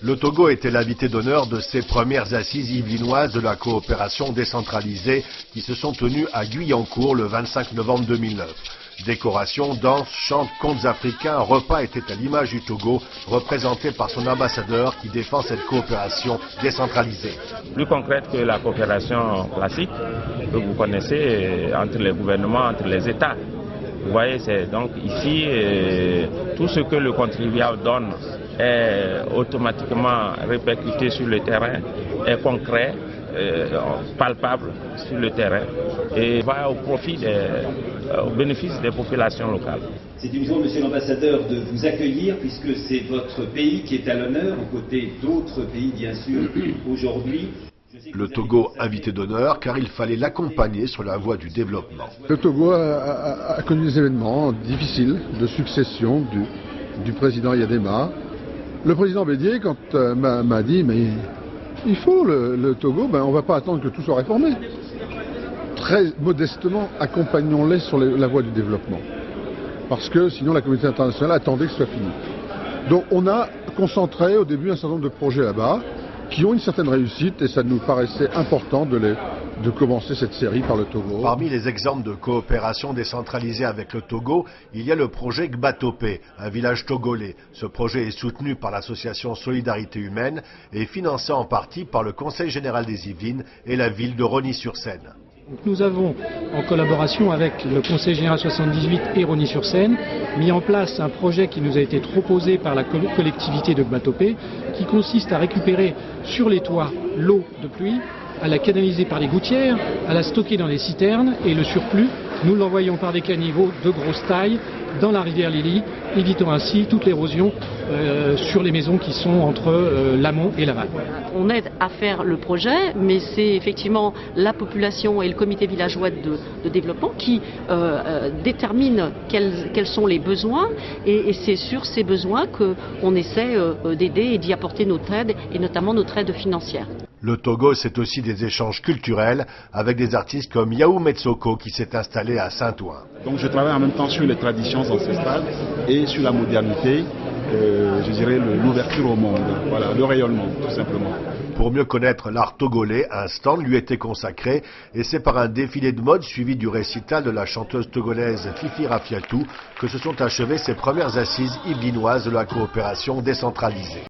Le Togo était l'invité d'honneur de ces premières assises yvelinoises de la coopération décentralisée qui se sont tenues à Guyancourt le 25 novembre 2009. Décoration, danse, chants, contes africains, repas étaient à l'image du Togo, représenté par son ambassadeur qui défend cette coopération décentralisée. Plus concrète que la coopération classique que vous connaissez entre les gouvernements, entre les États. Vous voyez, c'est donc ici, tout ce que le contribuable donne est automatiquement répercuté sur le terrain, est concret, palpable sur le terrain et va au bénéfice des populations locales. C'est une joie, monsieur l'ambassadeur, de vous accueillir puisque c'est votre pays qui est à l'honneur, aux côtés d'autres pays bien sûr aujourd'hui. Le Togo invité d'honneur car il fallait l'accompagner sur la voie du développement. Le Togo a connu des événements difficiles de succession du président Yadema. Le président Bédié, quand m'a dit mais il faut le Togo, on ne va pas attendre que tout soit réformé. Très modestement, accompagnons-les sur la voie du développement. Parce que sinon la communauté internationale attendait que ce soit fini. Donc on a concentré au début un certain nombre de projets là-bas qui ont une certaine réussite et ça nous paraissait important de commencer cette série par le Togo. Parmi les exemples de coopération décentralisée avec le Togo, il y a le projet Gbatopé, un village togolais. Ce projet est soutenu par l'association Solidarité Humaine et financé en partie par le Conseil général des Yvelines et la ville de Rosny-sur-Seine. Nous avons, en collaboration avec le Conseil général 78 et Rosny-sur-Seine, mis en place un projet qui nous a été proposé par la collectivité de Gbatopé, qui consiste à récupérer sur les toits l'eau de pluie, à la canaliser par les gouttières, à la stocker dans des citernes et le surplus, nous l'envoyons par des caniveaux de grosse taille dans la rivière Lily, évitant ainsi toute l'érosion sur les maisons qui sont entre l'amont et l'aval. On aide à faire le projet, mais c'est effectivement la population et le comité villageois de développement qui déterminent quels sont les besoins et c'est sur ces besoins qu'on essaie d'aider et d'y apporter notre aide et notamment notre aide financière. Le Togo, c'est aussi des échanges culturels avec des artistes comme Yaou Metsoko qui s'est installé à Saint-Ouen. Donc je travaille en même temps sur les traditions ancestrales et sur la modernité, je dirais l'ouverture au monde, voilà, le rayonnement tout simplement. Pour mieux connaître l'art togolais, un stand lui était consacré et c'est par un défilé de mode suivi du récital de la chanteuse togolaise Fifi Rafiatou que se sont achevées ces premières assises yvelinoises de la coopération décentralisée.